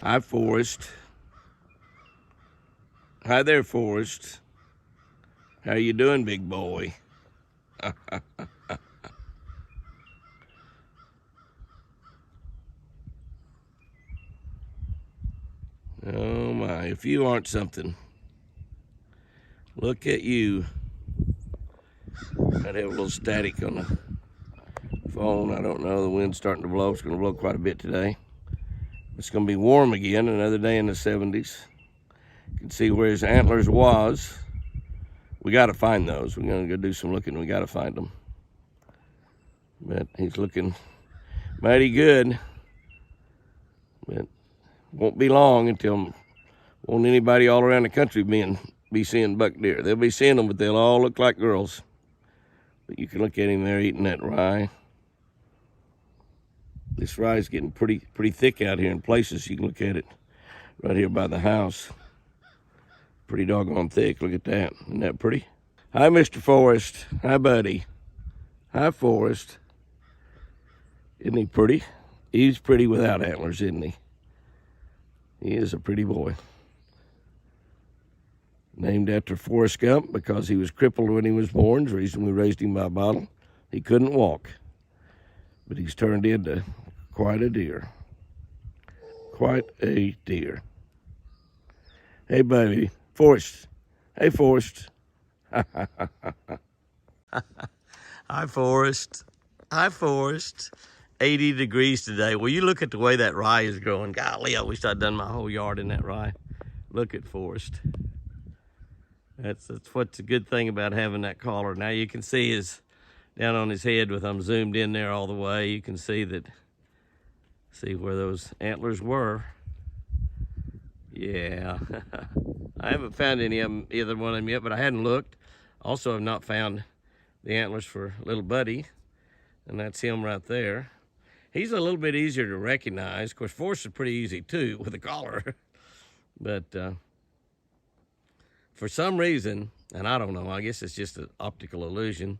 Hi, Forrest. Hi there, Forrest. How you doing, big boy? Oh my, if you aren't something. Look at you. I'd have a little static on the phone. I don't know, the wind's starting to blow. It's gonna blow quite a bit today. It's gonna be warm again, another day in the 70s. You can see where his antlers was. We gotta find those. We're gonna go do some looking. We gotta find them. But he's looking mighty good. But won't be long until won't anybody all around the country be seeing buck deer. They'll be seeing them, but they'll all look like girls. But you can look at him there eating that rye. This rye is getting pretty thick out here in places. You can look at it right here by the house. Pretty doggone thick. Look at that. Isn't that pretty? Hi, Mr. Forrest. Hi, buddy. Hi, Forrest. Isn't he pretty? He's pretty without antlers, isn't he? He is a pretty boy. Named after Forrest Gump because he was crippled when he was born. It's the reason we raised him by a bottle. He couldn't walk, but he's turned into quite a deer. Quite a deer. Hey, baby. Forrest. Hey, Forrest. Hi, Forrest. Hi, Forrest. 80 degrees today. Well, you look at the way that rye is growing. Golly, I wish I'd done my whole yard in that rye. Look at Forrest. That's what's a good thing about having that collar. Now you can see his down on his head with them zoomed in there all the way. You can see where those antlers were. Yeah. I haven't found any of them, either one of them yet, but I hadn't looked. Also have not found the antlers for little buddy, and that's him right there. He's a little bit easier to recognize. Of course, Forrest is pretty easy too with a collar, but for some reason, and I don't know, I guess it's just an optical illusion.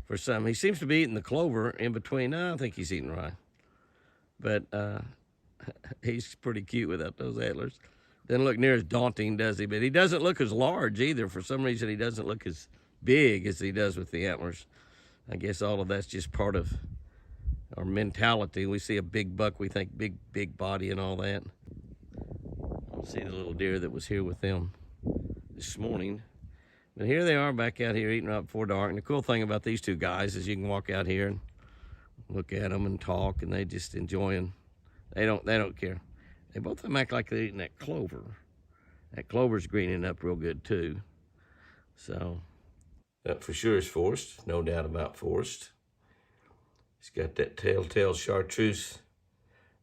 For some, he seems to be eating the clover in between. No, I think he's eating rye, but he's pretty cute without those antlers. Doesn't look near as daunting, does he? But he doesn't look as large either. For some reason, he doesn't look as big as he does with the antlers. I guess all of that's just part of our mentality. We see a big buck, we think big body and all that. I'll see the little deer that was here with them this morning. But here they are back out here eating right before dark. And the cool thing about these two guys is you can walk out here and look at them and talk, and they just enjoying. They don't care. They both of them act like they're eating that clover. That clover's greening up real good too. So that for sure is Forrest, no doubt about Forrest. He's got that telltale chartreuse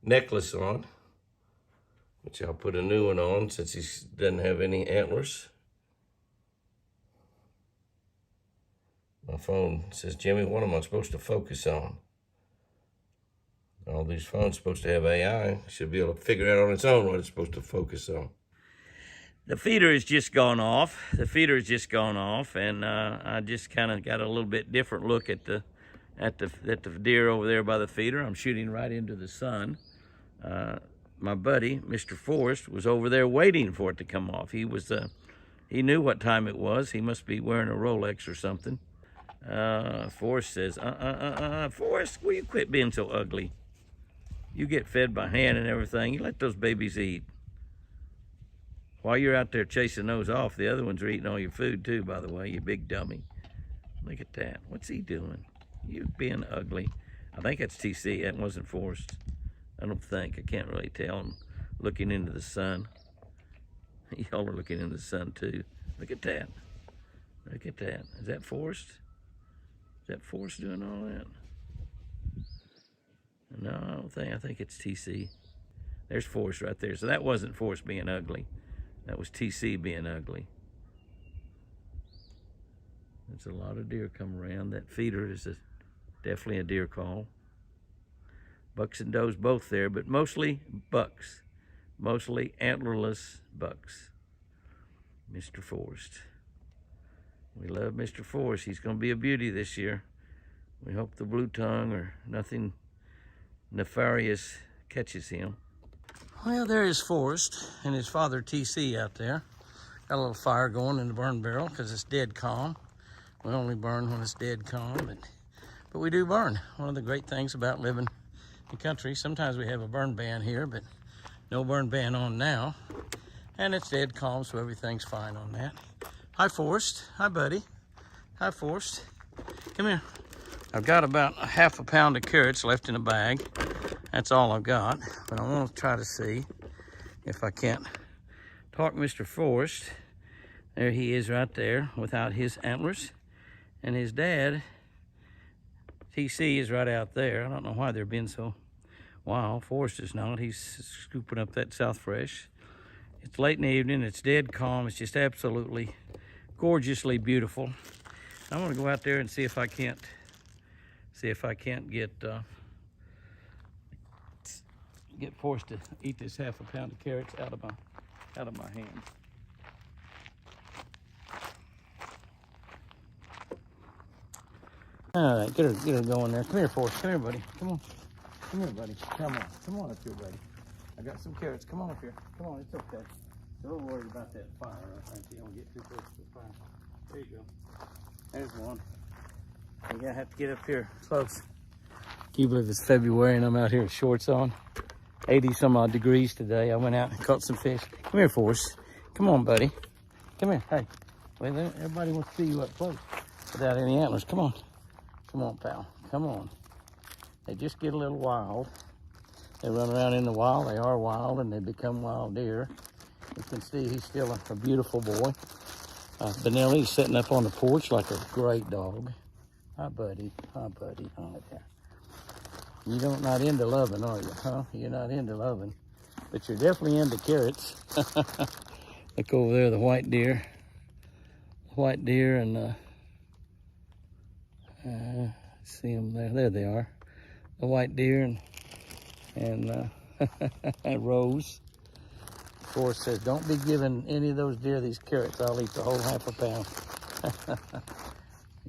necklace on, which I'll put a new one on since he doesn't have any antlers. My phone says, Jimmy, what am I supposed to focus on? All these phones supposed to have AI. Should be able to figure out on its own what it's supposed to focus on. The feeder has just gone off. And I just kind of got a little bit different look at the deer over there by the feeder. I'm shooting right into the sun. My buddy, Mr. Forrest, was over there waiting for it to come off. He knew what time it was. He must be wearing a Rolex or something. Forrest says, Forrest, will you quit being so ugly? You get fed by hand and everything. You let those babies eat. While you're out there chasing those off, the other ones are eating all your food too, by the way, you big dummy. Look at that. What's he doing? You being ugly. I think that's TC. That wasn't Forrest. I don't think. I can't really tell. I'm looking into the sun. Y'all are looking into the sun too. Look at that. Look at that. Is that Forrest? Is that Forrest doing all that? No, I don't think. I think it's TC. There's Forrest right there. So that wasn't Forrest being ugly. That was TC being ugly. There's a lot of deer come around. That feeder is definitely a deer call. Bucks and does both there, but mostly bucks. Mostly antlerless bucks. Mr. Forrest. We love Mr. Forrest. He's going to be a beauty this year. We hope the blue tongue or nothing nefarious catches him. Well, there is Forrest and his father TC out there. Got a little fire going in the burn barrel because it's dead calm. We only burn when it's dead calm, but we do burn. One of the great things about living in the country, sometimes we have a burn ban here, but no burn ban on now. And it's dead calm, so everything's fine on that. Hi, Forrest. Hi, buddy. Hi, Forrest. Come here. I've got about a half a pound of carrots left in a bag. That's all I've got, but I want to try to see if I can't talk Mr. Forrest. There he is right there without his antlers. And his dad, TC, is right out there. I don't know why they're being so wild. Forrest is not. He's scooping up that South Fresh. It's late in the evening. It's dead calm. It's just absolutely gorgeously beautiful. I'm going to go out there and see if I can't get Forrest to eat this half a pound of carrots out of my hand. All right, get her going there. Come here, Forrest. Come here, buddy. Come on. Come here, buddy. Come on up here, buddy. I got some carrots. Come on up here. Come on, it's okay. Don't worry about that fire. I think you don't get too close to the fire. There you go. There's one. You gotta have to get up here close. Can you believe it's February and I'm out here with shorts on? 80 some odd degrees today. I went out and caught some fish. Come here, Forrest. Come on, buddy. Come here. Hey. Well, everybody wants to see you up close without any antlers. Come on. Come on, pal. Come on. They just get a little wild. They run around in the wild. They are wild, and they become wild deer. You can see he's still a beautiful boy. Benelli's sitting up on the porch like a great dog. Hi, buddy. Hi, buddy. Hi there. You're not into loving, are you? Huh? You're not into loving. But you're definitely into carrots. Look over there, the white deer. White deer and... see them there. There they are. The white deer and Rose. Forrest says, don't be giving any of those deer these carrots. I'll eat the whole half a pound.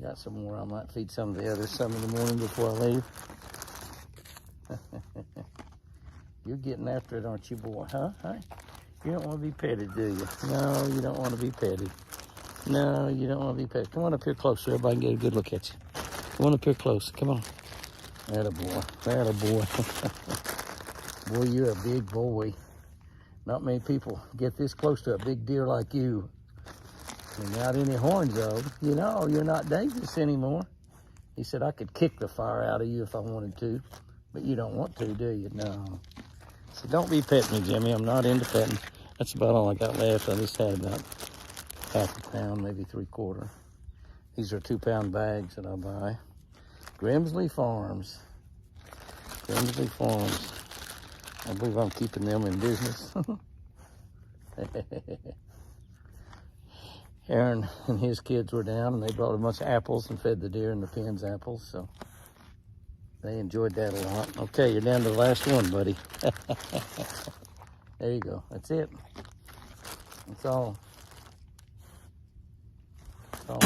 Got some more. I might feed some of the others some in the morning before I leave. You're getting after it, aren't you, boy? Huh? You don't want to be petted, do you? No, you don't want to be petted. No, you don't want to be petted. Come on up here close so everybody can get a good look at you. Come on up here close. Come on. Attaboy. Attaboy. Boy, you're a big boy. Not many people get this close to a big deer like you. Without any horns, though. You know, you're not dangerous anymore. He said, I could kick the fire out of you if I wanted to. But you don't want to, do you? No. So don't be petting me, Jimmy. I'm not into petting. That's about all I got left. I just had about half a pound, maybe 3/4. These are 2-pound bags that I buy. Grimsley Farms. Grimsley Farms. I believe I'm keeping them in business. Aaron and his kids were down and they brought a bunch of apples and fed the deer in the pens apples, so they enjoyed that a lot. Okay, you're down to the last one, buddy. There you go. That's it. That's all. That's all.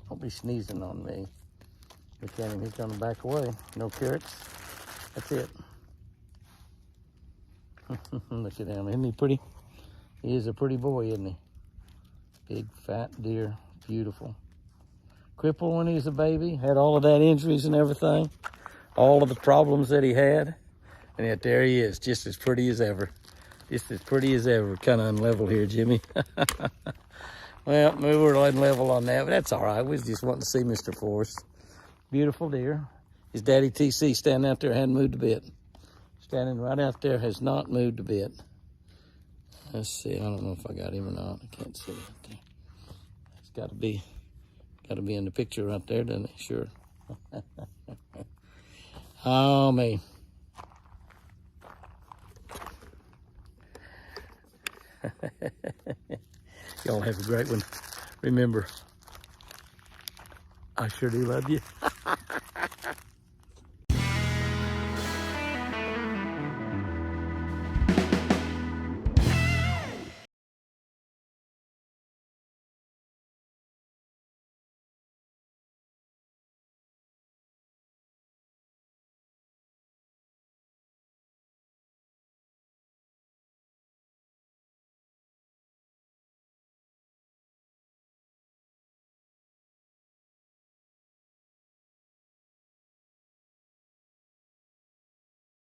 Don't be sneezing on me. Look at him. He's going to back away. No carrots. That's it. Look at him. Isn't he pretty? He is a pretty boy, isn't he? Big, fat deer. Beautiful. Crippled when he was a baby. Had all of that injuries and everything. All of the problems that he had. And yet there he is. Just as pretty as ever. Just as pretty as ever. Kind of unlevel here, Jimmy. Well, we were unlevel on that, but that's all right. We was just wanting to see Mr. Forrest. Beautiful deer. His daddy TC standing out there hadn't moved a bit. Standing right out there has not moved a bit. Let's see. I don't know if I got him or not. I can't see it out there. It's got to be in the picture right there, doesn't it? Sure. Oh, man. Y'all have a great one. Remember, I sure do love you.